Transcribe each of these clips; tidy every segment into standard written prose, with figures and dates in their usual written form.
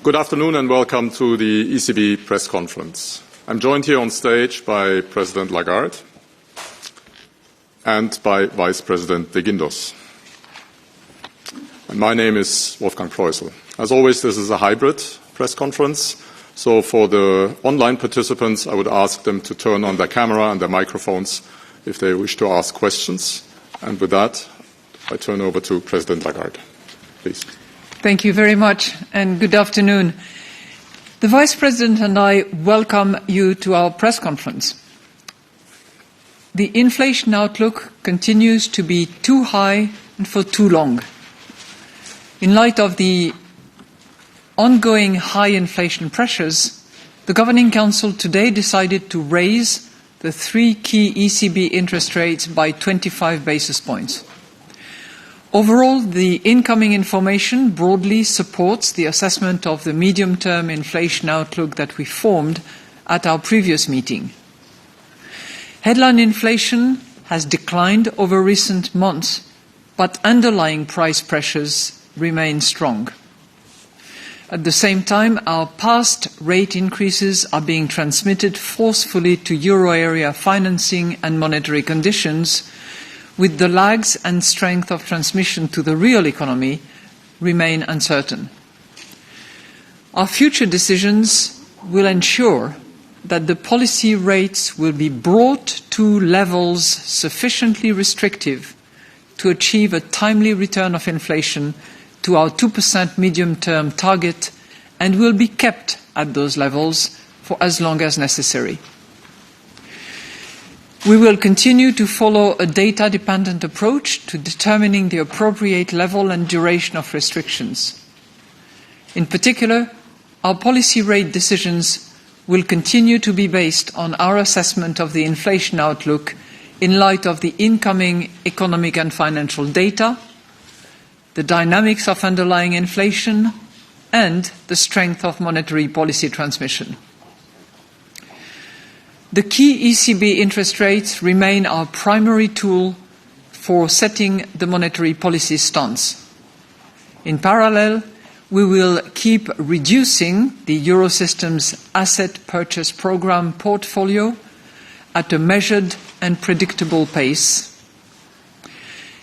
Good afternoon and welcome to the ECB press conference. I'm joined here on stage by President Lagarde and by Vice President de Guindos. And my name is Wolfgang Preußel. As always, this is a hybrid press conference. So for the online participants, I would ask them to turn on their camera and their microphones if they wish to ask questions. And with that, I turn over to President Lagarde. Please. Thank you very much, and good afternoon. The Vice President and I welcome you to our press conference. The inflation outlook continues to be too high and for too long. In light of the ongoing high inflation pressures, the Governing Council today decided to raise the three key ECB interest rates by 25 basis points. Overall, the incoming information broadly supports the assessment of the medium-term inflation outlook that we formed at our previous meeting. Headline inflation has declined over recent months, but underlying price pressures remain strong. At the same time, our past rate increases are being transmitted forcefully to euro area financing and monetary conditions, with the lags and strength of transmission to the real economy remain uncertain. Our future decisions will ensure that the policy rates will be brought to levels sufficiently restrictive to achieve a timely return of inflation to our 2% medium-term target and will be kept at those levels for as long as necessary. We will continue to follow a data-dependent approach to determining the appropriate level and duration of restrictions. In particular, our policy rate decisions will continue to be based on our assessment of the inflation outlook in light of the incoming economic and financial data, the dynamics of underlying inflation, and the strength of monetary policy transmission. The key ECB interest rates remain our primary tool for setting the monetary policy stance. In parallel, we will keep reducing the Eurosystem's asset purchase programme portfolio at a measured and predictable pace.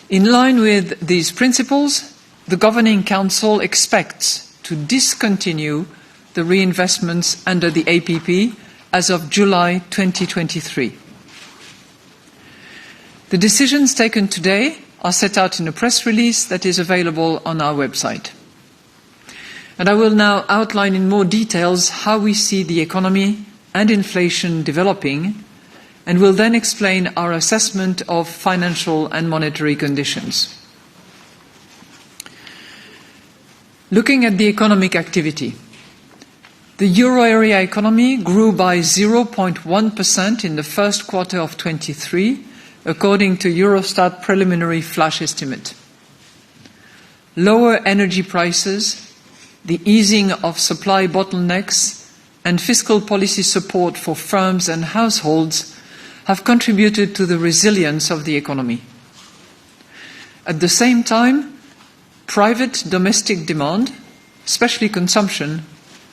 In line with these principles, the Governing Council expects to discontinue the reinvestments under the APP as of July 2023. The decisions taken today are set out in a press release that is available on our website. And I will now outline in more details how we see the economy and inflation developing, and will then explain our assessment of financial and monetary conditions. Looking at the economic activity, the euro area economy grew by 0.1% in the first quarter of 2023, according to Eurostat preliminary flash estimate. Lower energy prices, the easing of supply bottlenecks, and fiscal policy support for firms and households have contributed to the resilience of the economy. At the same time, private domestic demand, especially consumption,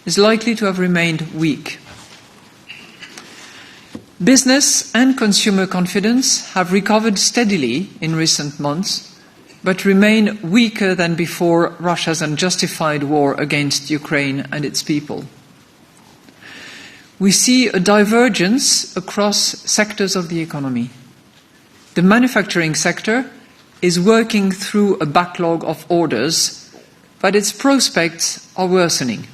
is likely to have remained weak. Business and consumer confidence have recovered steadily in recent months, but remain weaker than before Russia's unjustified war against Ukraine and its people. We see a divergence across sectors of the economy. The manufacturing sector is working through a backlog of orders, but its prospects are worsening.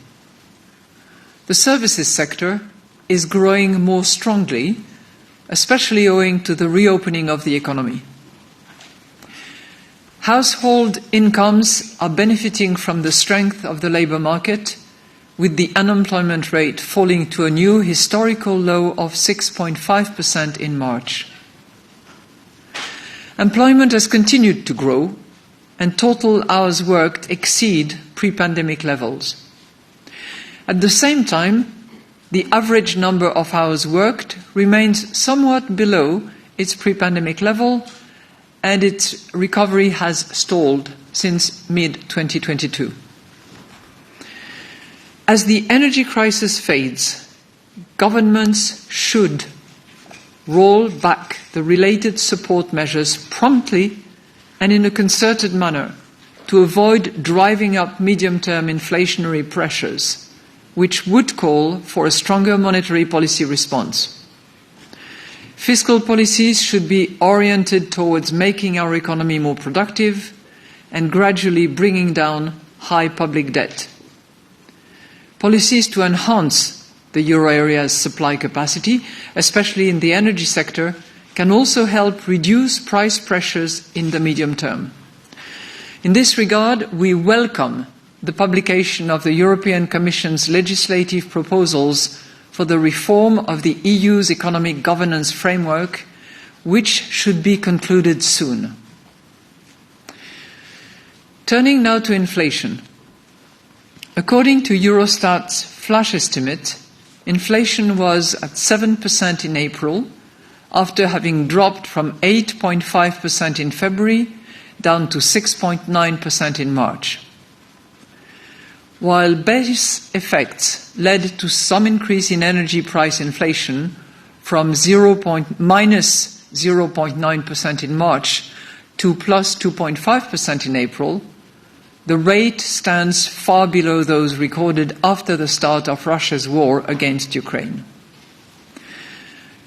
The services sector is growing more strongly, especially owing to the reopening of the economy. Household incomes are benefiting from the strength of the labour market, with the unemployment rate falling to a new historical low of 6.5% in March. Employment has continued to grow, and total hours worked exceed pre-pandemic levels. At the same time, the average number of hours worked remains somewhat below its pre-pandemic level, and its recovery has stalled since mid-2022. As the energy crisis fades, governments should roll back the related support measures promptly and in a concerted manner to avoid driving up medium-term inflationary pressures, which would call for a stronger monetary policy response. Fiscal policies should be oriented towards making our economy more productive and gradually bringing down high public debt. Policies to enhance the euro area's supply capacity, especially in the energy sector, can also help reduce price pressures in the medium term. In this regard, we welcome the publication of the European Commission's legislative proposals for the reform of the EU's economic governance framework, which should be concluded soon. Turning now to inflation. According to Eurostat's flash estimate, inflation was at 7% in April, after having dropped from 8.5% in February down to 6.9% in March. While base effects led to some increase in energy price inflation from minus 0.9% in March to plus 2.5% in April, the rate stands far below those recorded after the start of Russia's war against Ukraine.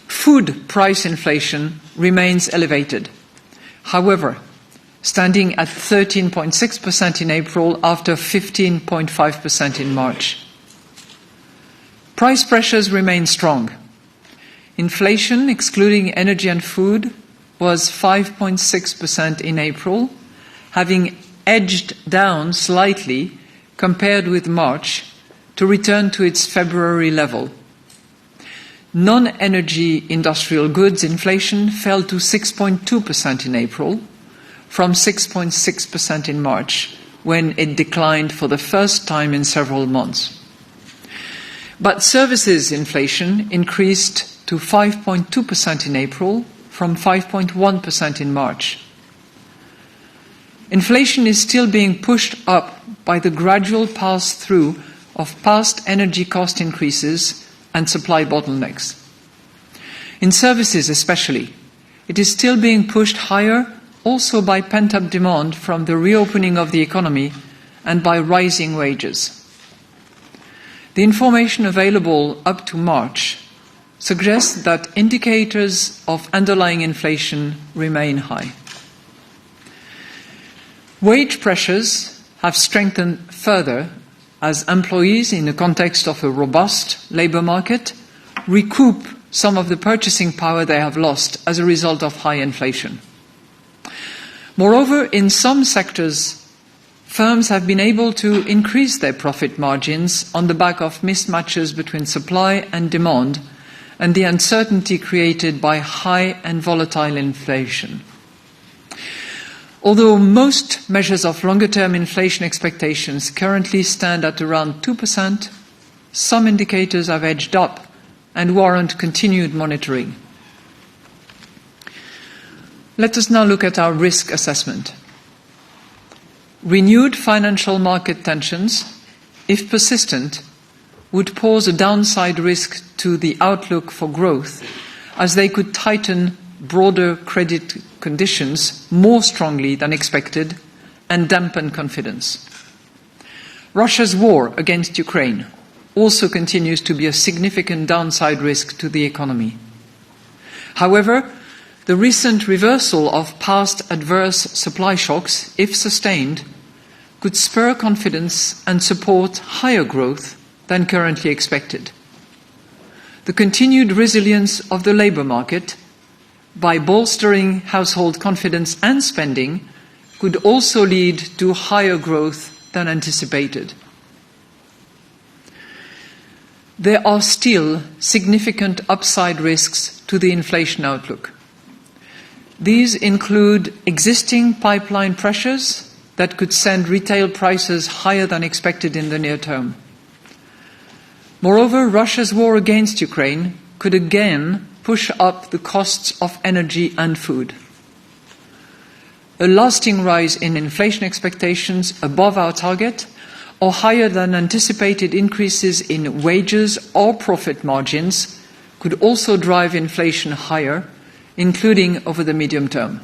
Food price inflation remains elevated, however, standing at 13.6% in April after 15.5% in March. Price pressures remain strong. Inflation, excluding energy and food, was 5.6% in April, having edged down slightly compared with March to return to its February level. Non-energy industrial goods inflation fell to 6.2% in April, from 6.6% in March, when it declined for the first time in several months. But services inflation increased to 5.2% in April, from 5.1% in March. Inflation is still being pushed up by the gradual pass-through of past energy cost increases and supply bottlenecks. In services especially, it is still being pushed higher also by pent-up demand from the reopening of the economy and by rising wages. The information available up to March suggests that indicators of underlying inflation remain high. Wage pressures have strengthened further as employees, in the context of a robust labour market, recoup some of the purchasing power they have lost as a result of high inflation. Moreover, in some sectors, firms have been able to increase their profit margins on the back of mismatches between supply and demand and the uncertainty created by high and volatile inflation. Although most measures of longer-term inflation expectations currently stand at around 2%, some indicators have edged up and warrant continued monitoring. Let us now look at our risk assessment. Renewed financial market tensions, if persistent, would pose a downside risk to the outlook for growth, as they could tighten broader credit conditions more strongly than expected and dampen confidence. Russia's war against Ukraine also continues to be a significant downside risk to the economy. However, the recent reversal of past adverse supply shocks, if sustained, could spur confidence and support higher growth than currently expected. The continued resilience of the labour market, by bolstering household confidence and spending, could also lead to higher growth than anticipated. There are still significant upside risks to the inflation outlook. These include existing pipeline pressures that could send retail prices higher than expected in the near term. Moreover, Russia's war against Ukraine could again push up the costs of energy and food. A lasting rise in inflation expectations above our target or higher than anticipated increases in wages or profit margins could also drive inflation higher, including over the medium term.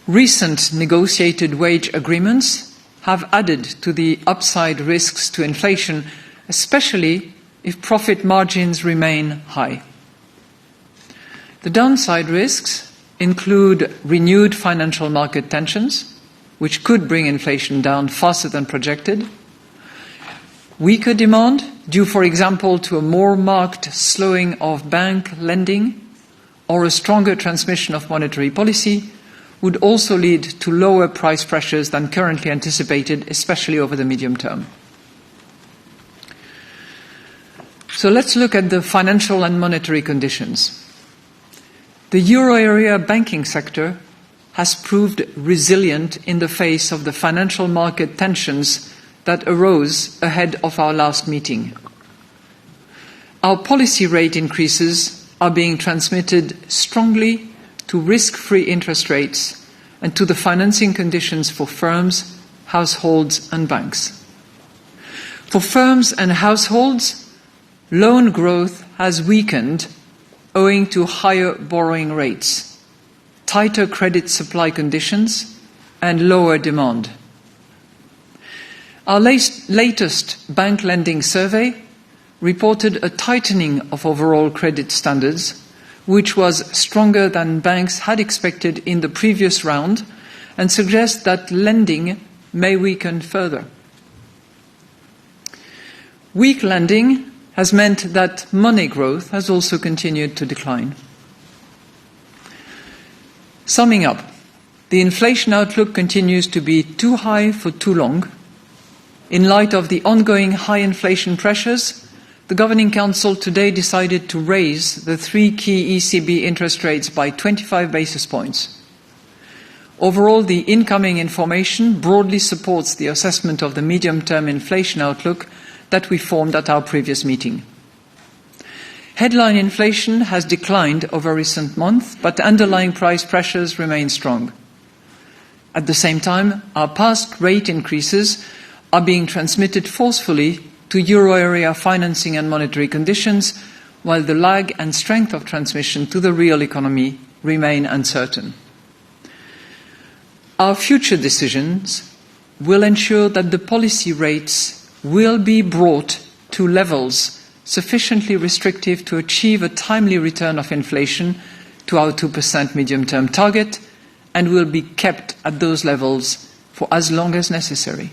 Recent negotiated wage agreements have added to the upside risks to inflation, especially if profit margins remain high. The downside risks include renewed financial market tensions, which could bring inflation down faster than projected, weaker demand, due, for example, to a more marked slowing of bank lending or a stronger transmission of monetary policy, would also lead to lower price pressures than currently anticipated, especially over the medium term. So let's look at the financial and monetary conditions. The euro area banking sector has proved resilient in the face of the financial market tensions that arose ahead of our last meeting. Our policy rate increases are being transmitted strongly to risk-free interest rates and to the financing conditions for firms, households and banks. For firms and households, loan growth has weakened owing to higher borrowing rates, tighter credit supply conditions and lower demand. Our latest bank lending survey reported a tightening of overall credit standards, which was stronger than banks had expected in the previous round, and suggests that lending may weaken further. Weak lending has meant that money growth has also continued to decline. Summing up, the inflation outlook continues to be too high for too long. In light of the ongoing high inflation pressures, the Governing Council today decided to raise the 3 key ECB interest rates by 25 basis points. Overall, the incoming information broadly supports the assessment of the medium-term inflation outlook that we formed at our previous meeting. Headline inflation has declined over recent months, but underlying price pressures remain strong. At the same time, our past rate increases are being transmitted forcefully to euro area financing and monetary conditions, while the lag and strength of transmission to the real economy remain uncertain. Our future decisions will ensure that the policy rates will be brought to levels sufficiently restrictive to achieve a timely return of inflation to our 2% medium-term target, and will be kept at those levels for as long as necessary.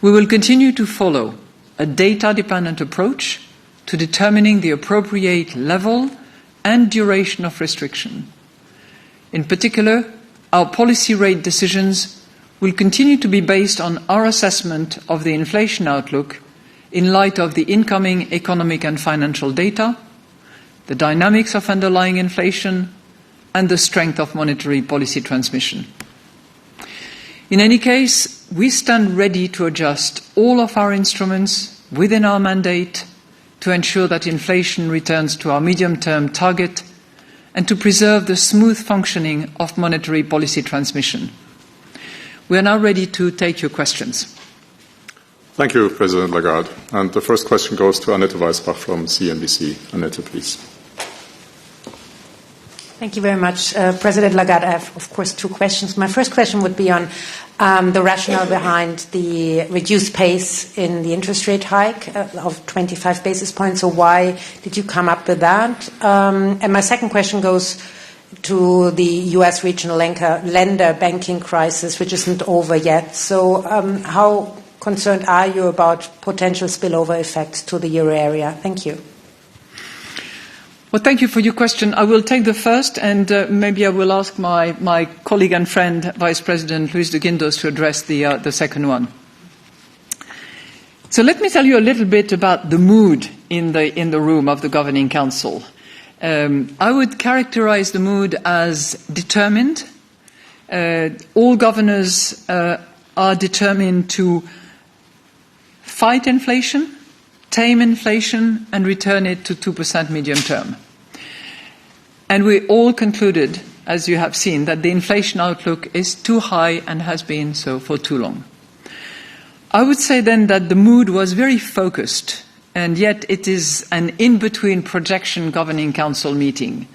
We will continue to follow a data-dependent approach to determining the appropriate level and duration of restriction. In particular, our policy rate decisions will continue to be based on our assessment of the inflation outlook in light of the incoming economic and financial data, the dynamics of underlying inflation, and the strength of monetary policy transmission. In any case, we stand ready to adjust all of our instruments within our mandate to ensure that inflation returns to our medium-term target and to preserve the smooth functioning of monetary policy transmission. We are now ready to take your questions. Thank you, President Lagarde. And the first question goes to Annette Weisbach from CNBC. Annette, please. Thank you very much, President Lagarde. I have, of course, 2 questions. My first question would be on the rationale behind the reduced pace in the interest rate hike of 25 basis points. So why did you come up with that? And my second question goes to the U.S. regional lender banking crisis, which isn't over yet. So how concerned are you about potential spillover effects to the euro area? Thank you. Well, thank you for your question. I will take the first, and maybe I will ask my colleague and friend, Vice President Luis de Guindos, to address the second one. So let me tell you a little bit about the mood in the room of the Governing Council. I would characterize the mood as determined. All governors are determined to fight inflation, tame inflation, and return it to 2% medium term. And we all concluded, as you have seen, that the inflation outlook is too high and has been so for too long. I would say then that the mood was very focused, and yet it is an in-between projection Governing Council meeting.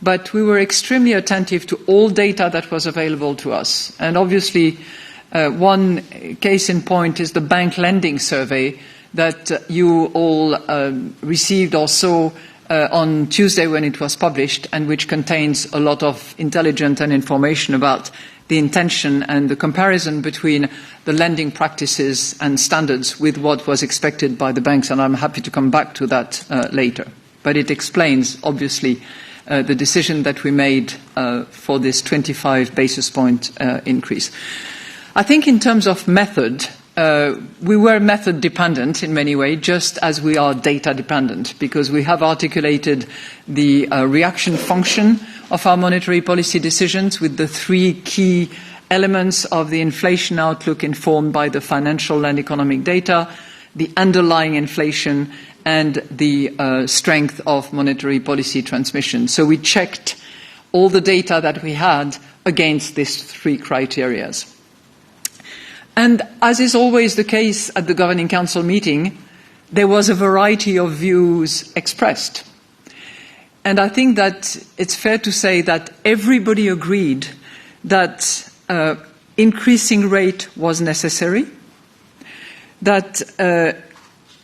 But we were extremely attentive to all data that was available to us. And obviously, one case in point is the bank lending survey that you all received or saw on Tuesday when it was published, and which contains a lot of intelligence and information about the intention and the comparison between the lending practices and standards with what was expected by the banks, and I'm happy to come back to that later. But it explains, obviously, the decision that we made for this 25 basis point increase. I think in terms of method, we were method dependent in many ways, just as we are data dependent, because we have articulated the reaction function of our monetary policy decisions with the three key elements of the inflation outlook informed by the financial and economic data, the underlying inflation, and the strength of monetary policy transmission. So we checked all the data that we had against these three criteria. And as is always the case at the Governing Council meeting, there was a variety of views expressed. And I think that it's fair to say that everybody agreed that increasing rate was necessary, that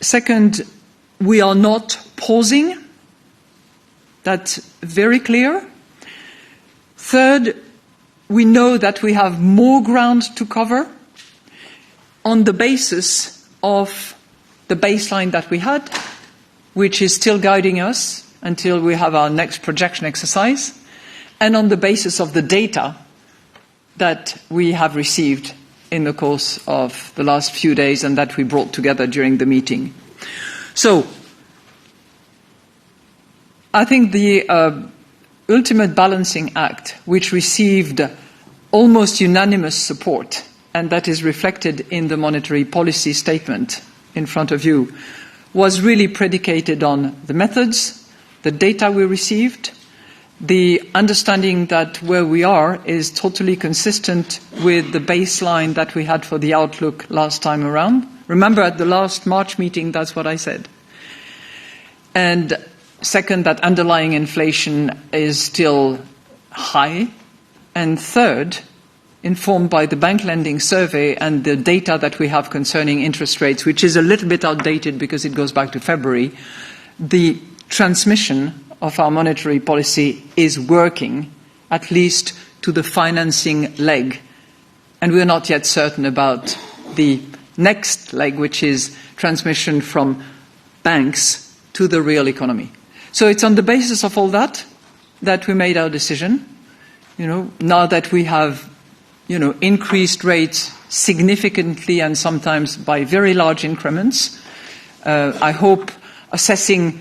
second, we are not pausing. That's very clear. Third, we know that we have more ground to cover on the basis of the baseline that we had, which is still guiding us until we have our next projection exercise, and on the basis of the data that we have received in the course of the last few days and that we brought together during the meeting. So, I think the ultimate balancing act, which received almost unanimous support, and that is reflected in the monetary policy statement in front of you, was really predicated on the methods, the data we received, the understanding that where we are is totally consistent with the baseline that we had for the outlook last time around. Remember, at the last March meeting, that's what I said. And second, that underlying inflation is still high. And third, informed by the bank lending survey and the data that we have concerning interest rates, which is a little bit outdated because it goes back to February, the transmission of our monetary policy is working, at least to the financing leg. And we're not yet certain about the next leg, which is transmission from banks to the real economy. So it's on the basis of all that that we made our decision. Now that we have, increased rates significantly and sometimes by very large increments, I hope establishing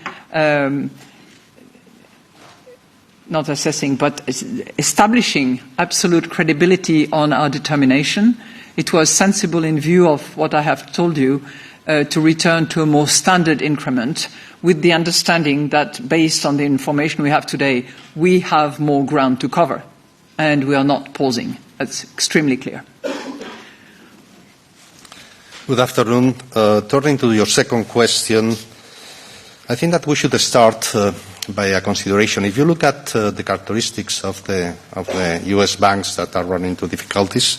absolute credibility on our determination. It was sensible in view of what I have told you to return to a more standard increment with the understanding that based on the information we have today, we have more ground to cover and we are not pausing. That's extremely clear. Good afternoon. Turning to your second question, I think that we should start by a consideration. If you look at the characteristics of the US banks that are running into difficulties,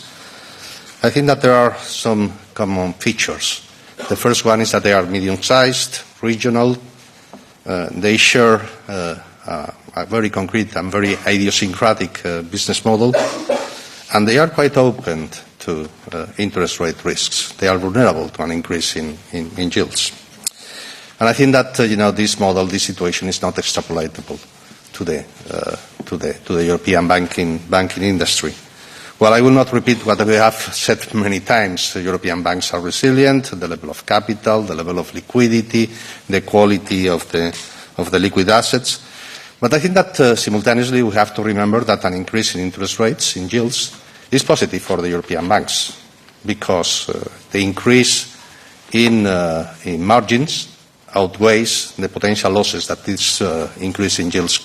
I think that there are some common features. The first one is that they are medium-sized, regional. They share a very concrete and very idiosyncratic business model, and they are quite open to interest rate risks. They are vulnerable to an increase in yields. And I think that this model, this situation, is not extrapolatable to the European banking industry. Well, I will not repeat what we have said many times. European banks are resilient. The level of capital, the level of liquidity, the quality of the liquid assets. But I think that simultaneously we have to remember that an increase in interest rates, in yields, is positive for the European banks, because the increase in margins outweighs the potential losses that this increase in yields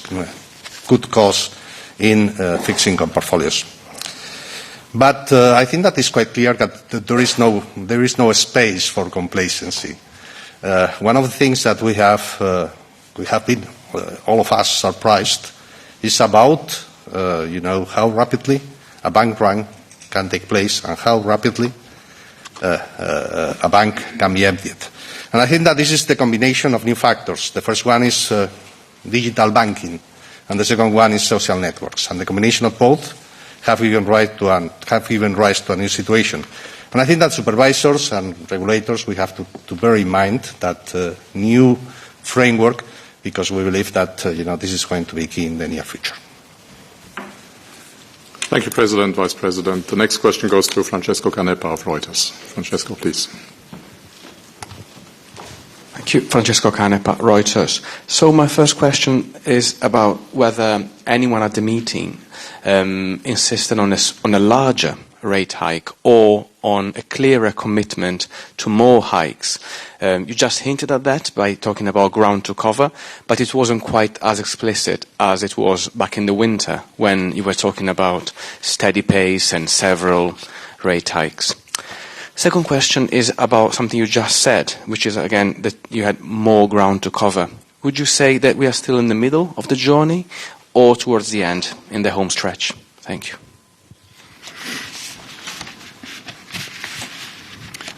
could cause in fixed income portfolios. But I think that it's quite clear that there is no space for complacency. One of the things that we have been, all of us, surprised is about, how rapidly a bank run can take place and how rapidly a bank can be emptied. And I think that this is the combination of new factors. The first one is digital banking, and the second one is social networks. And the combination of both have given rise to a new situation. And I think that supervisors and regulators, we have to bear in mind that new framework, because we believe that this is going to be key in the near future. Thank you, President, Vice President. The next question goes to Francesco Canepa of Reuters. Francesco, please. Thank you, Francesco Canepa, Reuters. So my first question is about whether anyone at the meeting insisted on a larger rate hike or on a clearer commitment to more hikes. You just hinted at that by talking about ground to cover, but it wasn't quite as explicit as it was back in the winter when you were talking about steady pace and several rate hikes. Second question is about something you just said, which is, again, that you had more ground to cover. Would you say that we are still in the middle of the journey or towards the end, in the home stretch? Thank you.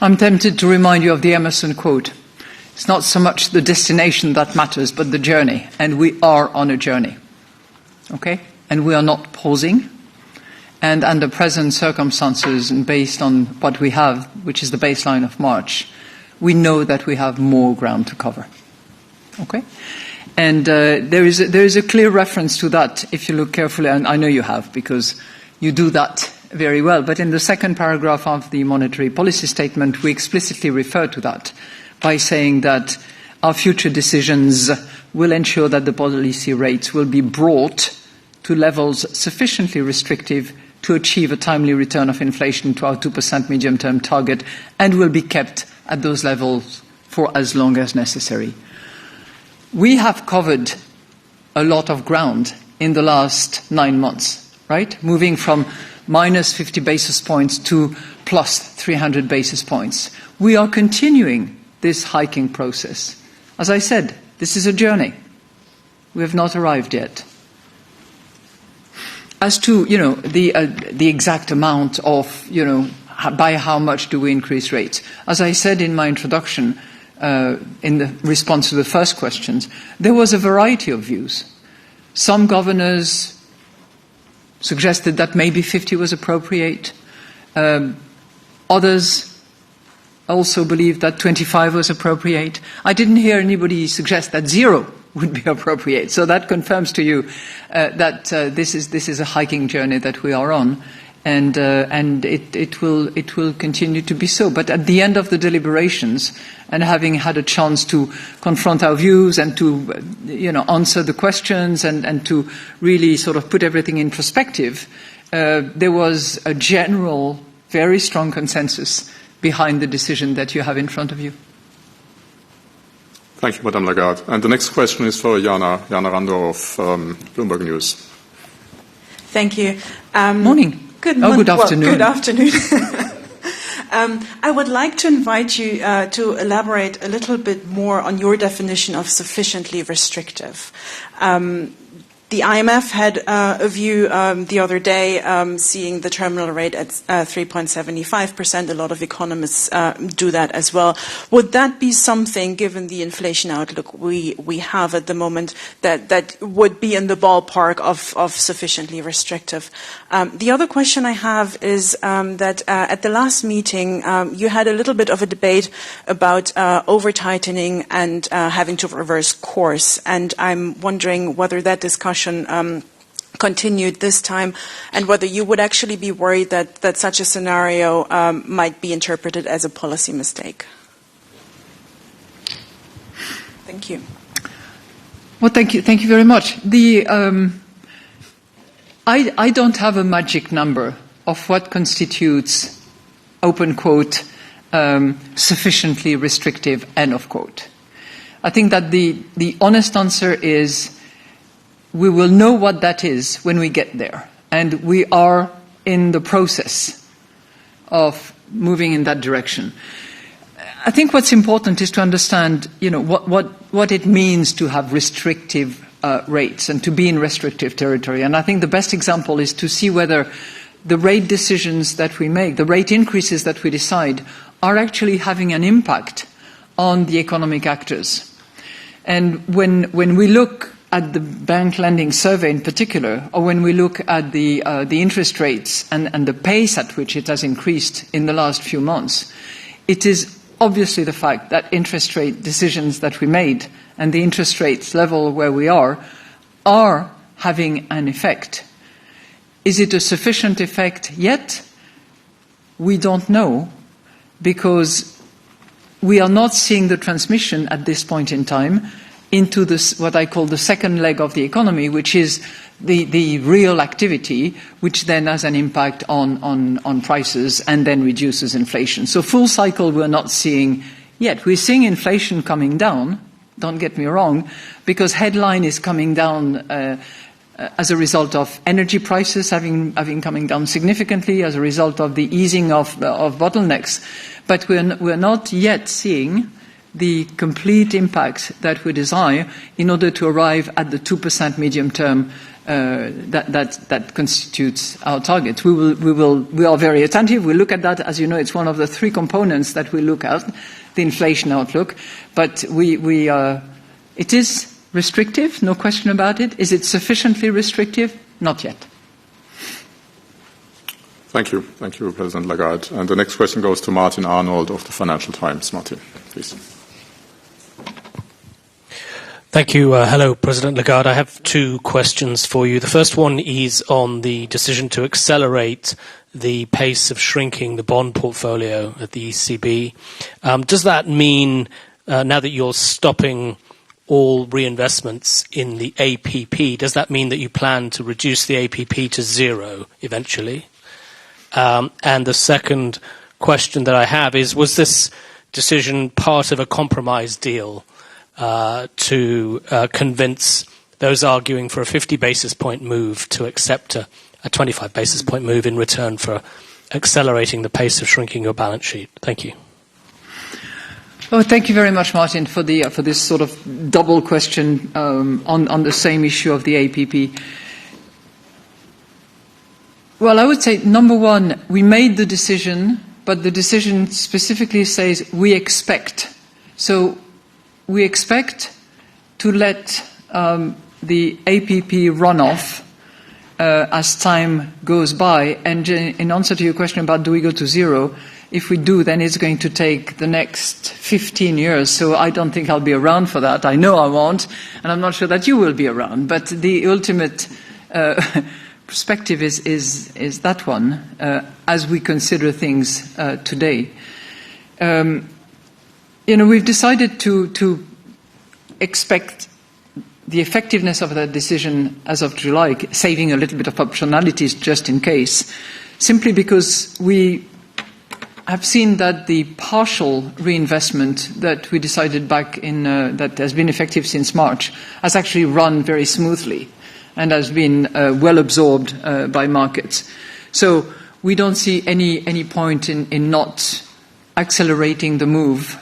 I'm tempted to remind you of the Emerson quote. It's not so much the destination that matters, but the journey. And we are on a journey. Okay? And we are not pausing. And under present circumstances and based on what we have, which is the baseline of March, we know that we have more ground to cover. Okay? And there is a clear reference to that if you look carefully, and I know you have because you do that very well. But in the second paragraph of the monetary policy statement, we explicitly refer to that by saying that our future decisions will ensure that the policy rates will be brought to levels sufficiently restrictive to achieve a timely return of inflation to our 2% medium-term target and will be kept at those levels for as long as necessary. We have covered a lot of ground in the last 9 months, right? Moving from minus 50 basis points to plus 300 basis points. We are continuing this hiking process. As I said, this is a journey. We have not arrived yet. As to, the exact amount of, by how much do we increase rates? As I said in my introduction, in the response to the first questions, there was a variety of views. Some governors suggested that maybe 50 was appropriate. Others also believed that 25 was appropriate. I didn't hear anybody suggest that 0 would be appropriate. So that confirms to you that this is a hiking journey that we are on, and it will continue to be so. But at the end of the deliberations, and having had a chance to confront our views and to answer the questions and to really sort of put everything in perspective, there was a general, very strong consensus behind the decision that you have in front of you. Thank you, Madame Lagarde. And the next question is for Jana Rando of Bloomberg News. Thank you. Morning. Good afternoon. Well, good afternoon. I would like to invite you to elaborate a little bit more on your definition of sufficiently restrictive. The IMF had a view the other day, seeing the terminal rate at 3.75%. A lot of economists do that as well. Would that be something, given the inflation outlook we have at the moment, that would be in the ballpark of sufficiently restrictive? The other question I have is that at the last meeting, you had a little bit of a debate about over-tightening and having to reverse course. And I'm wondering whether that discussion continued this time, and whether you would actually be worried that such a scenario might be interpreted as a policy mistake. Thank you. Well, thank you very much. I don't have a magic number of what constitutes, open quote, sufficiently restrictive, end of quote. I think that the honest answer is we will know what that is when we get there. And we are in the process of moving in that direction. I think what's important is to understand, what it means to have restrictive rates and to be in restrictive territory. And I think the best example is to see whether the rate decisions that we make, the rate increases that we decide, are actually having an impact on the economic actors. And when we look at the bank lending survey in particular, or when we look at the interest rates and the pace at which it has increased in the last few months, it is obviously the fact that interest rate decisions that we made and the interest rates level where we are having an effect. Is it a sufficient effect yet? We don't know, because we are not seeing the transmission at this point in time into this, what I call the second leg of the economy, which is the real activity, which then has an impact on prices and then reduces inflation. So full cycle we're not seeing yet. We're seeing inflation coming down, don't get me wrong, because headline is coming down as a result of energy prices having coming down significantly, as a result of the easing of bottlenecks. But we're not yet seeing the complete impact that we desire in order to arrive at the 2% medium term that constitutes our target. We are very attentive. We look at that. As you know, it's one of the three components that we look at, the inflation outlook. But it is restrictive, no question about it. Is it sufficiently restrictive? Not yet. Thank you. Thank you, President Lagarde. And the next question goes to Martin Arnold of the Financial Times. Martin, please. Thank you. Hello, President Lagarde. I have two questions for you. The first one is on the decision to accelerate the pace of shrinking the bond portfolio at the ECB. Does that mean, now that you're stopping all reinvestments in the APP, does that mean that you plan to reduce the APP to zero eventually? And the second question that I have is, was this decision part of a compromise deal to convince those arguing for a 50 basis point move to accept a 25 basis point move in return for accelerating the pace of shrinking your balance sheet? Thank you. Oh, thank you very much, Martin, for this sort of double question on the same issue of the APP. Well, I would say, number one, we made the decision, but the decision specifically says we expect. So we expect to let the APP run off as time goes by. And in answer to your question about do we go to zero, if we do, then it's going to take the next 15 years. So I don't think I'll be around for that. I know I won't, and I'm not sure that you will be around. But the ultimate perspective is that one as we consider things today. We've decided to expect the effectiveness of that decision as of July, saving a little bit of optionalities just in case, simply because we have seen that the partial reinvestment that we decided back in, that has been effective since March, has actually run very smoothly and has been well absorbed by markets. So we don't see any point in not accelerating the move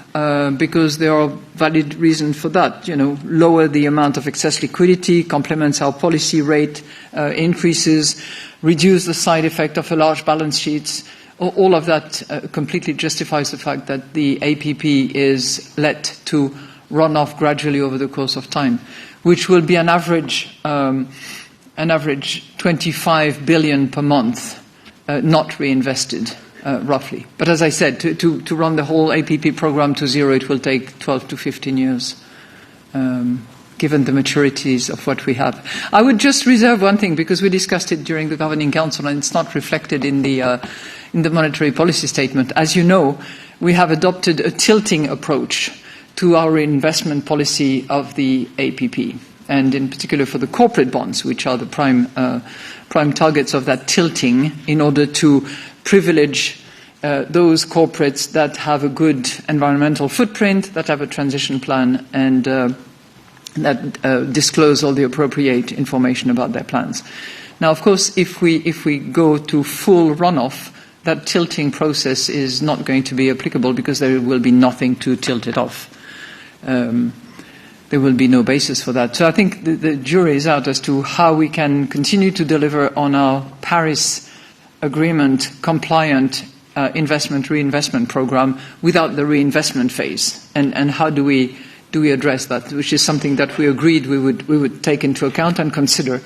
because there are valid reasons for that. Lower the amount of excess liquidity, complements our policy rate increases, reduce the side effect of a large balance sheet. All of that completely justifies the fact that the APP is let to run off gradually over the course of time, which will be an average 25 billion per month not reinvested, roughly. But as I said, to run the whole APP program to zero, it will take 12 to 15 years, given the maturities of what we have. I would just reserve one thing, because we discussed it during the Governing Council, and it's not reflected in the monetary policy statement. As you know, we have adopted a tilting approach to our investment policy of the APP, and in particular for the corporate bonds, which are the prime targets of that tilting, in order to privilege those corporates that have a good environmental footprint, that have a transition plan, and that disclose all the appropriate information about their plans. Now, of course, if we go to full runoff, that tilting process is not going to be applicable because there will be nothing to tilt it off. There will be no basis for that. So I think the jury is out as to how we can continue to deliver on our Paris Agreement compliant investment reinvestment program without the reinvestment phase, and how do we address that, which is something that we agreed we would take into account and consider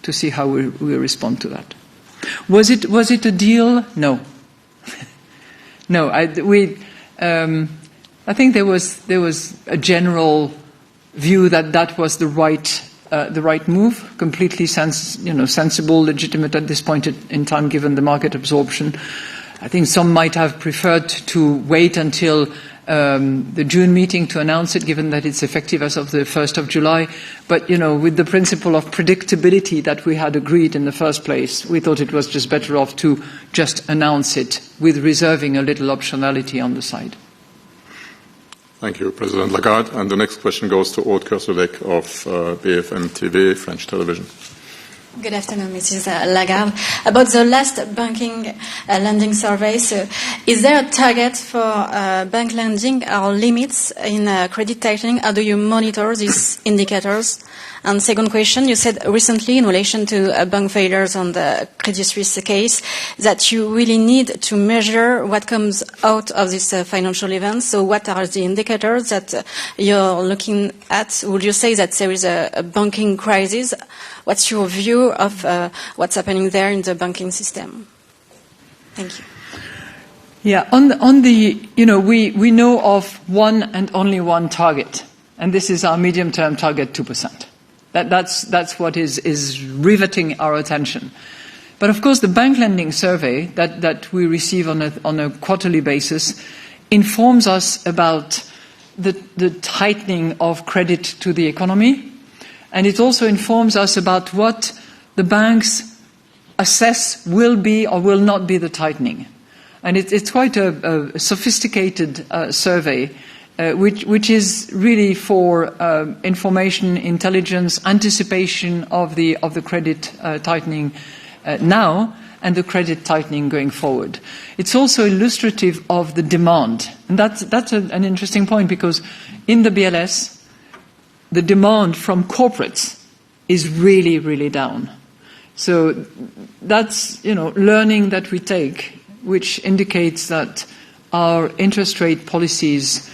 to see how we respond to that. Was it a deal? No. No. I think there was a general view that was the right move, completely sensible, legitimate at this point in time, given the market absorption. I think some might have preferred to wait until the June meeting to announce it, given that it's effective as of the 1st of July. But, with the principle of predictability that we had agreed in the first place, we thought it was just better off to just announce it with reserving a little optionality on the side. Thank you, President Lagarde. And the next question goes to Aude Kersulek of BFM TV, French television. Good afternoon, Mrs. Lagarde. About the last banking lending survey, so is there a target for bank lending or limits in credit tightening? How do you monitor these indicators? And second question, you said recently in relation to bank failures on the Credit Suisse case that you really need to measure what comes out of this financial event. So what are the indicators that you're looking at? Would you say that there is a banking crisis? What's your view of what's happening there in the banking system? Thank you. Yeah, on the we know of one and only one target, and this is our medium-term target, 2%. That's what is riveting our attention. But of course, the bank lending survey that we receive on a quarterly basis informs us about the tightening of credit to the economy. And it also informs us about what the banks assess will be or will not be the tightening. And it's quite a sophisticated survey, which is really for information, intelligence, anticipation of the credit tightening now and the credit tightening going forward. It's also illustrative of the demand. And that's an interesting point, because in the BLS, the demand from corporates is really, really down. So that's, learning that we take, which indicates that our interest rate policies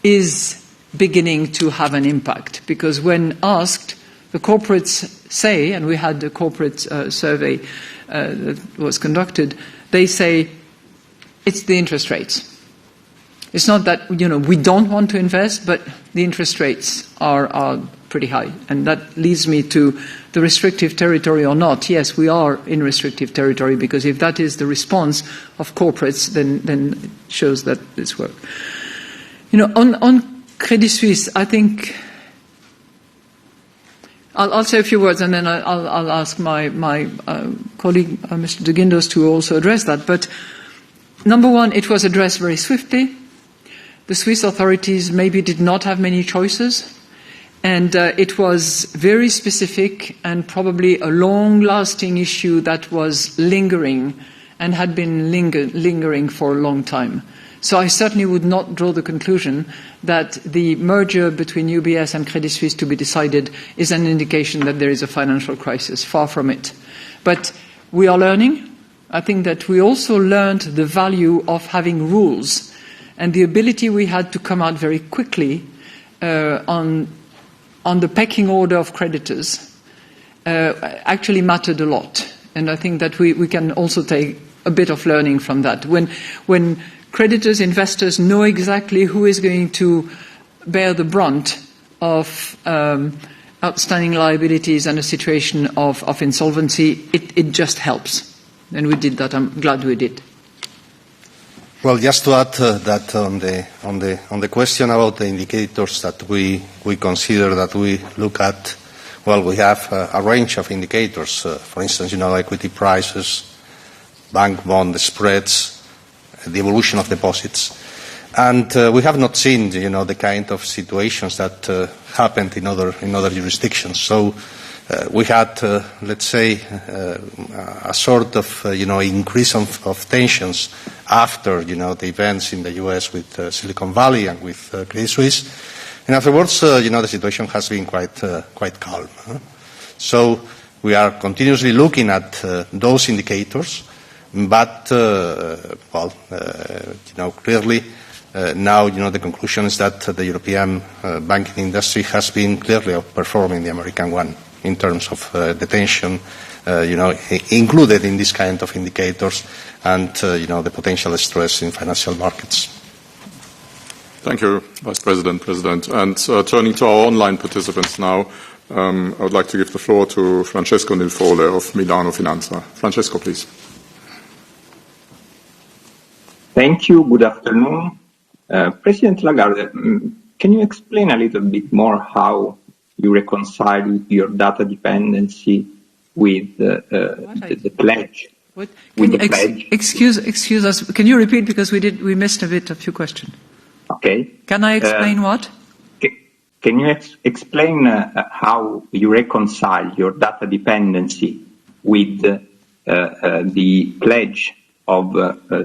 is beginning to have an impact. Because when asked, the corporates say, and we had the corporate survey that was conducted, they say it's the interest rates. It's not that, we don't want to invest, but the interest rates are pretty high. And that leads me to the restrictive territory or not. Yes, we are in restrictive territory, because if that is the response of corporates, then it shows that it's work. On Credit Suisse, I think I'll say a few words, and then I'll ask my colleague, Mr. de Guindos, to also address that. But number one, it was addressed very swiftly. The Swiss authorities maybe did not have many choices, and it was very specific and probably a long-lasting issue that was lingering and had been lingering for a long time. So I certainly would not draw the conclusion that the merger between UBS and Credit Suisse to be decided is an indication that there is a financial crisis. Far from it. But we are learning. I think that we also learned the value of having rules, and the ability we had to come out very quickly on the pecking order of creditors actually mattered a lot. And I think that we can also take a bit of learning from that. When creditors, investors know exactly who is going to bear the brunt of outstanding liabilities and a situation of insolvency, it just helps. And we did that. I'm glad we did. Well, just to add that on the question about the indicators that we consider, that we look at, well, we have a range of indicators. For instance, equity prices, bank bond spreads, the evolution of deposits. And we have not seen, the kind of situations that happened in other jurisdictions. So we had, let's say, a sort of, increase of tensions after, the events in the U.S. with Silicon Valley and with Credit Suisse. And afterwards, the situation has been quite calm. So we are continuously looking at those indicators, but, clearly, now, the conclusion is that the European banking industry has been clearly outperforming the American one in terms of the tension, included in this kind of indicators and, the potential stress in financial markets. Thank you, Vice President, President. And turning to our online participants now, I would like to give the floor to Francesco Nilfole of Milano Finanza. Francesco, please. Thank you. Good afternoon. President Lagarde, can you explain a little bit more how you reconcile your data dependency with the pledge? What? Excuse us. Can you repeat, because we missed a bit of your question? Okay. Can I explain what? Can you explain how you reconcile your data dependency with the pledge of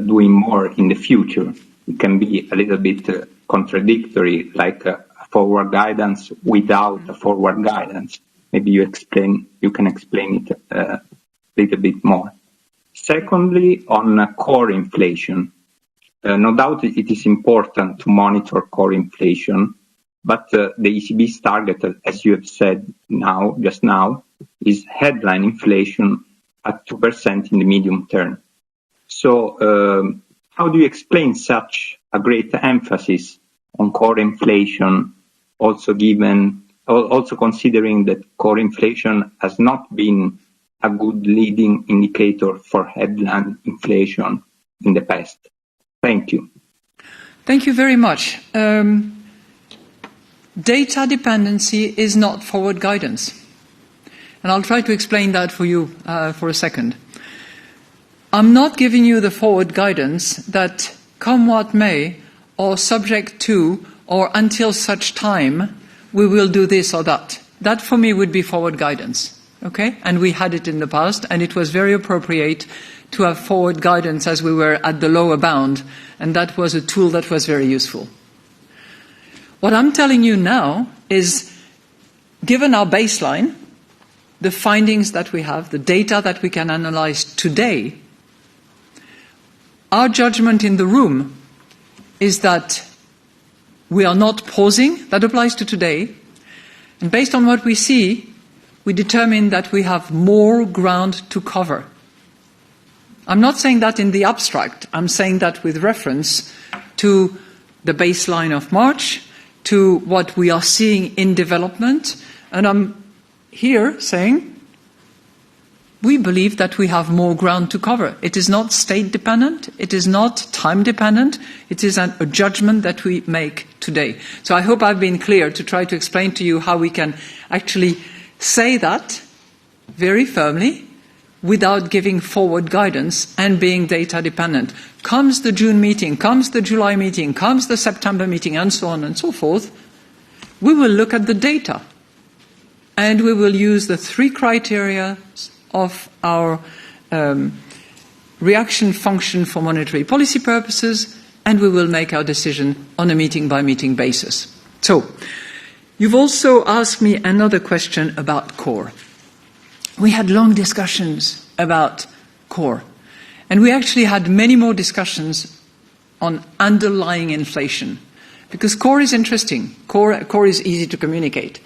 doing more in the future? It can be a little bit contradictory, like a forward guidance without a forward guidance. Maybe you can explain it a little bit more. Secondly, on core inflation, no doubt it is important to monitor core inflation, but the ECB's target, as you have said just now, is headline inflation at 2% in the medium term. So how do you explain such a great emphasis on core inflation, also considering that core inflation has not been a good leading indicator for headline inflation in the past? Thank you. Thank you very much. Data dependency is not forward guidance. And I'll try to explain that for you for a second. I'm not giving you the forward guidance that, come what may, or subject to, or until such time, we will do this or that. That for me would be forward guidance. Okay? And we had it in the past, and it was very appropriate to have forward guidance as we were at the lower bound, and that was a tool that was very useful. What I'm telling you now is, given our baseline, the findings that we have, the data that we can analyze today, our judgment in the room is that we are not pausing. That applies to today. And based on what we see, we determine that we have more ground to cover. I'm not saying that in the abstract. I'm saying that with reference to the baseline of March, to what we are seeing in development. And I'm here saying we believe that we have more ground to cover. It is not state dependent. It is not time dependent. It is a judgment that we make today. So I hope I've been clear to try to explain to you how we can actually say that very firmly without giving forward guidance and being data dependent. Comes the June meeting, comes the July meeting, comes the September meeting, and so on and so forth, we will look at the data. And we will use the three criteria of our reaction function for monetary policy purposes, and we will make our decision on a meeting-by-meeting basis. So, you've also asked me another question about core. We had long discussions about core, and we actually had many more discussions on underlying inflation, because core is interesting. Core is easy to communicate.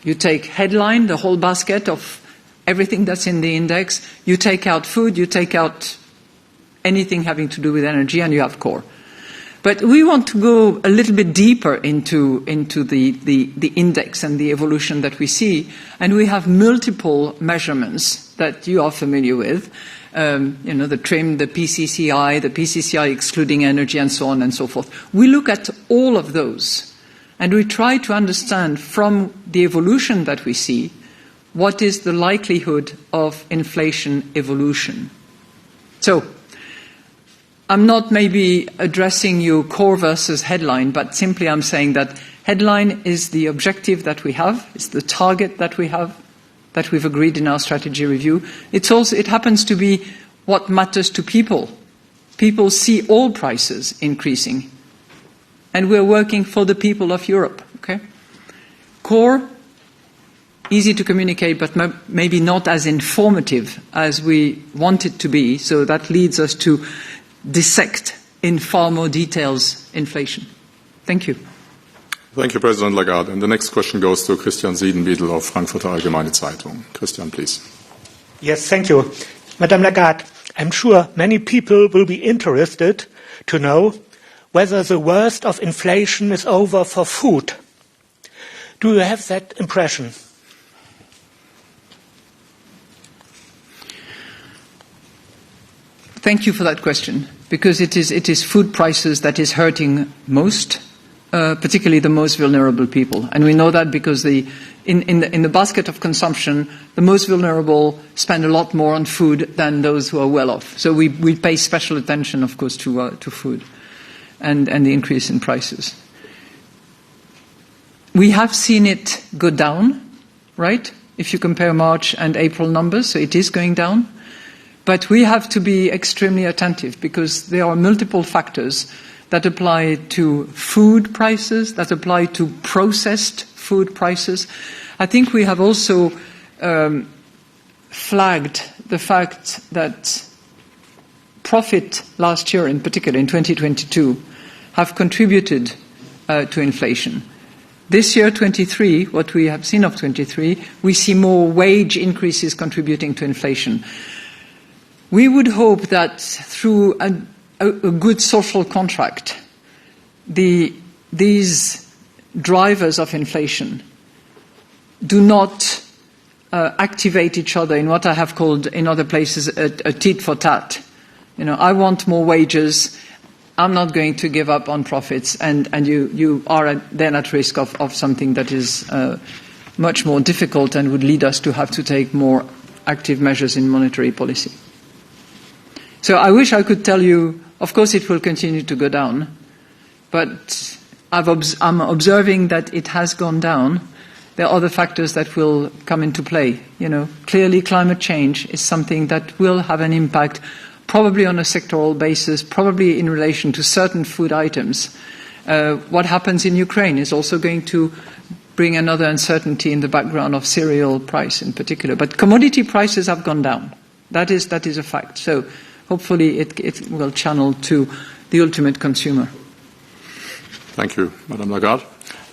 You take headline, the whole basket of everything that's in the index, you take out food, you take out anything having to do with energy, and you have core. But we want to go a little bit deeper into the index and the evolution that we see, and we have multiple measurements that you are familiar with, the TRIM, the PCCI excluding energy, and so on and so forth. We look at all of those, and we try to understand from the evolution that we see what is the likelihood of inflation evolution. So, I'm not maybe addressing you core versus headline, but simply I'm saying that headline is the objective that we have, is the target that we have, that we've agreed in our strategy review. It happens to be what matters to people. People see all prices increasing. And we're working for the people of Europe. Okay? Core, easy to communicate, but maybe not as informative as we want it to be. So that leads us to dissect in far more details inflation. Thank you. Thank you, President Lagarde. And the next question goes to Christian Siedenbiedel of Frankfurter Allgemeine Zeitung. Christian, please. Yes, thank you. Madame Lagarde, I'm sure many people will be interested to know whether the worst of inflation is over for food. Do you have that impression? Thank you for that question, because it is food prices that is hurting most, particularly the most vulnerable people. And we know that because in the basket of consumption, the most vulnerable spend a lot more on food than those who are well off. So we pay special attention, of course, to food and the increase in prices. We have seen it go down, right? If you compare March and April numbers, so it is going down. But we have to be extremely attentive because there are multiple factors that apply to food prices, that apply to processed food prices. I think we have also flagged the fact that profit last year, in particular in 2022, have contributed to inflation. This year, 23, what we have seen of 23, we see more wage increases contributing to inflation. We would hope that through a good social contract, these drivers of inflation do not activate each other in what I have called in other places a tit for tat. You know, I want more wages, I'm not going to give up on profits, and you are then at risk of something that is much more difficult and would lead us to have to take more active measures in monetary policy. So I wish I could tell you, of course it will continue to go down, but I'm observing that it has gone down. There are other factors that will come into play. You know, clearly climate change is something that will have an impact, probably on a sectoral basis, probably in relation to certain food items. What happens in Ukraine is also going to bring another uncertainty in the background of cereal price in particular. But commodity prices have gone down. That is a fact. So hopefully it will channel to the ultimate consumer. Thank you, Madame Lagarde.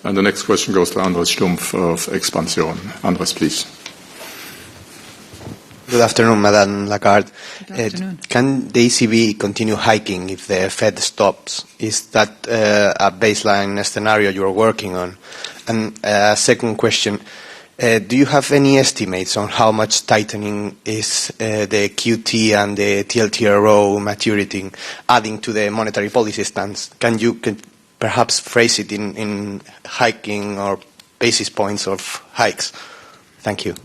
And the next question goes to Andres Stumpf of Expansion. Andres, please. Good afternoon, Madame Lagarde. Good afternoon. Can the ECB continue hiking if the Fed stops? Is that a baseline scenario you are working on? And second question, do you have any estimates on how much tightening is the QT and the TLTRO maturity adding to the monetary policy stance? Can you perhaps phrase it in hiking or basis points of hikes? Thank you.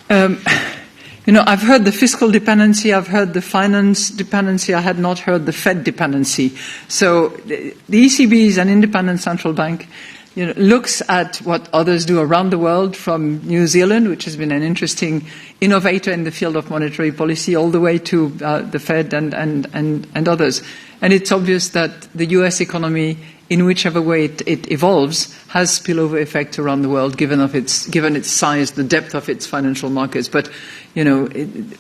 You know, I've heard the fiscal dependency, I've heard the finance dependency, I had not heard the Fed dependency. So the ECB is an independent central bank. You know, looks at what others do around the world, from New Zealand, which has been an interesting innovator in the field of monetary policy, all the way to the Fed and others. And it's obvious that the US economy, in whichever way it evolves, has spillover effect around the world, given its size, the depth of its financial markets. But, you know,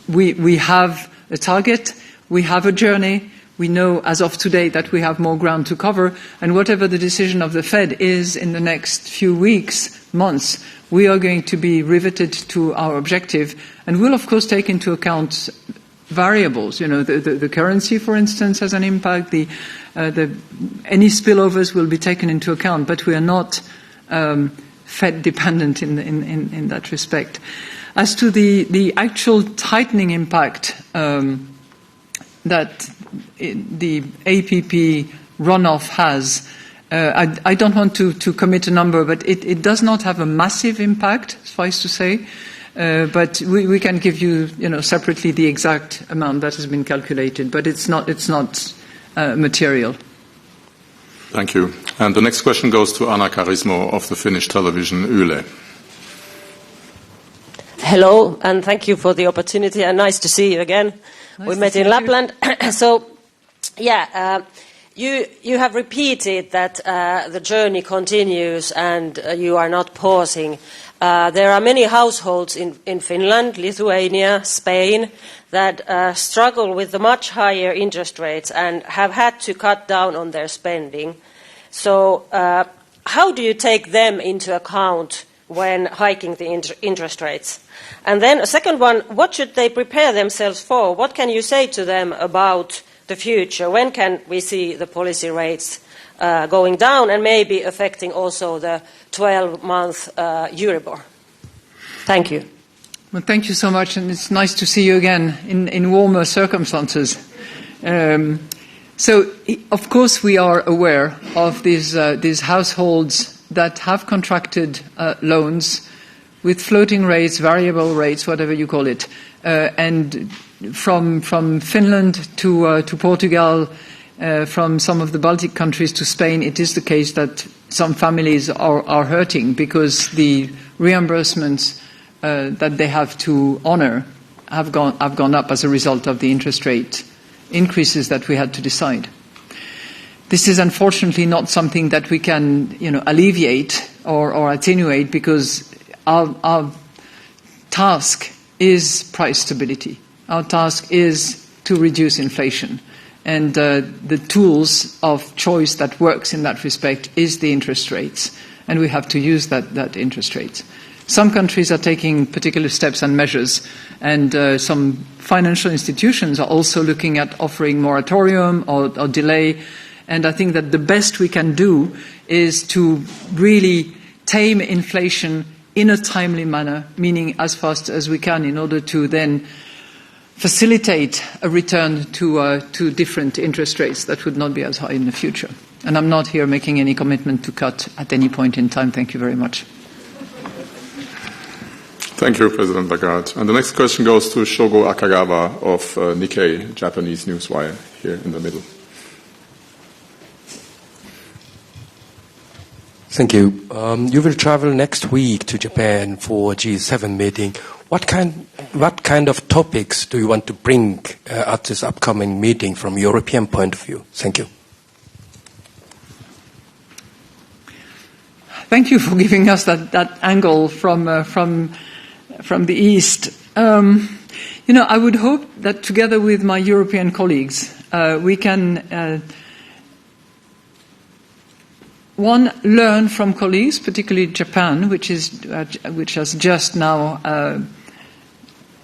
we have a target, we have a journey. We know as of today that we have more ground to cover, and whatever the decision of the Fed is in the next few weeks, months, we are going to be riveted to our objective, and we'll of course take into account variables. You know, the currency, for instance, has an impact. Any spillovers will be taken into account, but we are not Fed dependent in that respect. As to the actual tightening impact that the APP runoff has, I don't want to commit a number, but it does not have a massive impact, suffice to say. But we can give you, separately the exact amount that has been calculated, but it's not material. Thank you. And the next question goes to Anna Karismo of the Finnish television Yle. Hello, and thank you for the opportunity, and nice to see you again. We met in Lapland. So, you have repeated that the journey continues and you are not pausing. There are many households in Finland, Lithuania, Spain that struggle with the much higher interest rates and have had to cut down on their spending. So how do you take them into account when hiking the interest rates? And then a second one, what should they prepare themselves for? What can you say to them about the future? When can we see the policy rates going down and maybe affecting also the 12-month Euribor? Thank you. Well, thank you so much, and it's nice to see you again in warmer circumstances. So, of course, we are aware of these households that have contracted loans with floating rates, variable rates, whatever you call it, and from Finland to Portugal, from some of the Baltic countries to Spain, it is the case that some families are hurting because the reimbursements that they have to honor have gone up as a result of the interest rate increases that we had to decide. This is unfortunately not something that we can, alleviate or attenuate, because our task is price stability. Our task is to reduce inflation. And the tools of choice that works in that respect is the interest rates. And we have to use that interest rate. Some countries are taking particular steps and measures, and some financial institutions are also looking at offering moratorium or delay. And I think that the best we can do is to really tame inflation in a timely manner, meaning as fast as we can, in order to then facilitate a return to different interest rates that would not be as high in the future. And I'm not here making any commitment to cut at any point in time. Thank you very much. Thank you, President Lagarde. And the next question goes to Shogo Akagawa of Nikkei, Japanese newswire, here in the middle. Thank you. You will travel next week to Japan for G7 meeting. What kind of topics do you want to bring at this upcoming meeting from European point of view? Thank you. Thank you for giving us that angle from the East. I would hope that together with my European colleagues, we can learn from colleagues, particularly Japan, which has just now,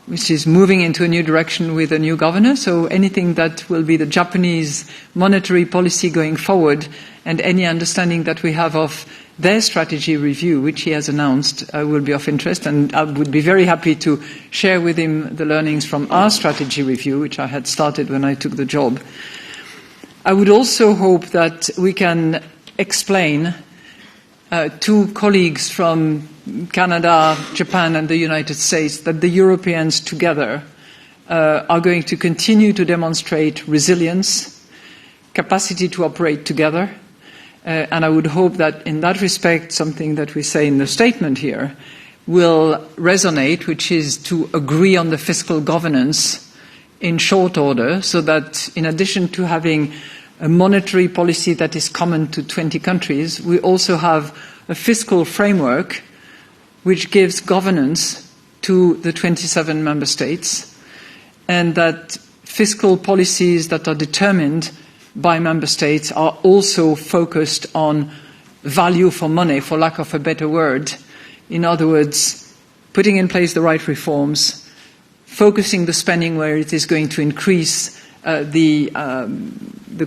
which is moving into a new direction with a new governor. So anything that will be the Japanese monetary policy going forward, and any understanding that we have of their strategy review, which he has announced, will be of interest. And I would be very happy to share with him the learnings from our strategy review, which I had started when I took the job. I would also hope that we can explain to colleagues from Canada, Japan and the United States that the Europeans together are going to continue to demonstrate resilience, capacity to operate together, and I would hope that in that respect something that we say in the statement here will resonate, which is to agree on the fiscal governance in short order, so that in addition to having a monetary policy that is common to 20 countries, we also have a fiscal framework which gives governance to the 27 member states, and that fiscal policies that are determined by member states are also focused on value for money, for lack of a better word. In other words, putting in place the right reforms, focusing the spending where it is going to increase the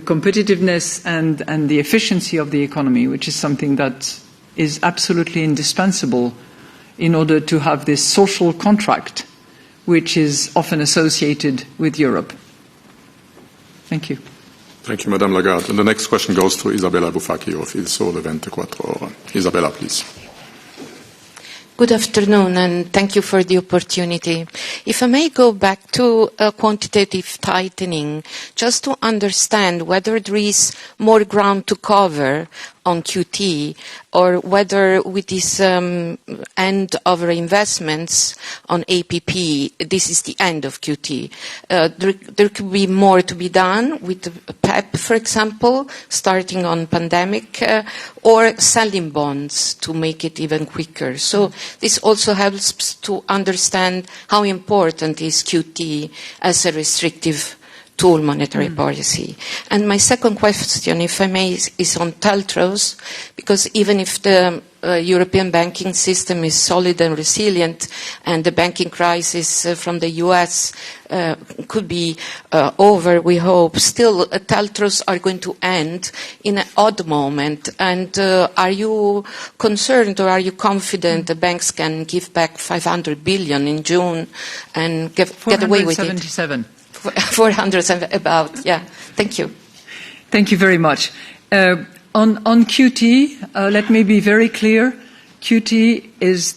competitiveness and the efficiency of the economy, which is something that is absolutely indispensable in order to have this social contract, which is often associated with Europe. Thank you. Thank you, Madame Lagarde. And the next question goes to Isabella Bufacchi of Il Sole 24 Ore. Isabella, please. Good afternoon, and thank you for the opportunity. If I may go back to quantitative tightening, just to understand whether there is more ground to cover on QT, or whether with this end of reinvestments on APP, this is the end of QT. There could be more to be done with the PEP, for example, starting on pandemic, or selling bonds to make it even quicker. So this also helps to understand how important is QT as a restrictive tool monetary policy. And my second question, if I may, is on TLTROs, because even if the European banking system is solid and resilient, and the banking crisis from the US could be over, we hope, still TLTROs are going to end in an odd moment. And are you concerned, or are you confident the banks can give back 500 billion in June and get away with it? 400 about, yeah. Thank you. Thank you very much. On QT, let me be very clear. QT is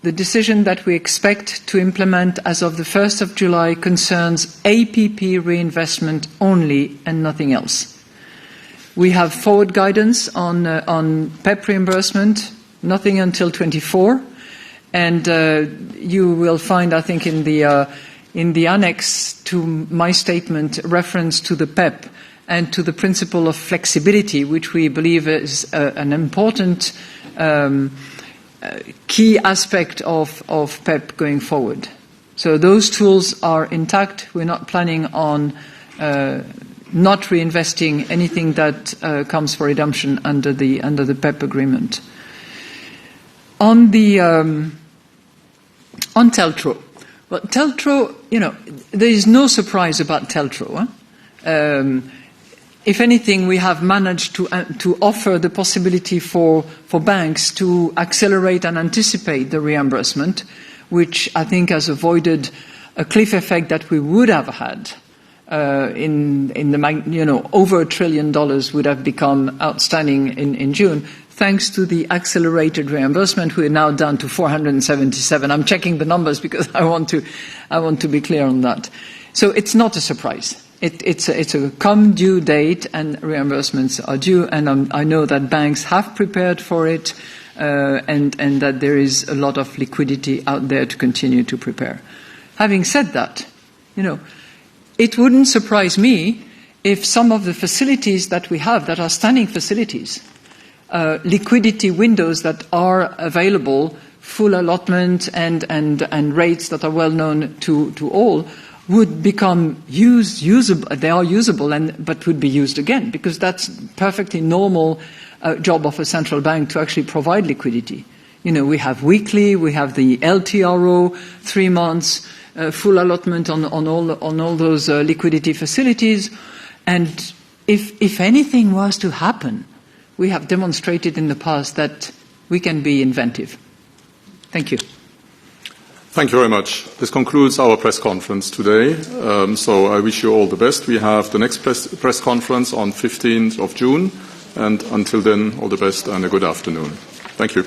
the decision that we expect to implement as of the 1st of July concerns APP reinvestment only and nothing else. We have forward guidance on PEP reimbursement, nothing until 24. And you will find, I think, in the annex to my statement, reference to the PEP and to the principle of flexibility, which we believe is an important key aspect of PEP going forward. So those tools are intact. We're not planning on not reinvesting anything that comes for redemption under the PEP agreement. On TLTRO. Well, TLTRO, there is no surprise about TLTRO. If anything, we have managed to offer the possibility for banks to accelerate and anticipate the reimbursement, which I think has avoided a cliff effect that we would have had over $1 trillion would have become outstanding in June. Thanks to the accelerated reimbursement, we are now down to 477. I'm checking the numbers because I want to be clear on that. So it's not a surprise. It's a come due date, and reimbursements are due. And I know that banks have prepared for it, and that there is a lot of liquidity out there to continue to prepare. Having said that, it wouldn't surprise me if some of the facilities that we have, that are standing facilities, liquidity windows that are available, full allotment and rates that are well known to all, would become usable. They are usable, but would be used again, because that's perfectly normal job of a central bank to actually provide liquidity. We have weekly, we have the LTRO, 3 months, full allotment on all those liquidity facilities, and if anything was to happen, we have demonstrated in the past that we can be inventive. Thank you. Thank you very much. This concludes our press conference today. So I wish you all the best. We have the next press conference on 15th of June. And until then, all the best and a good afternoon. Thank you.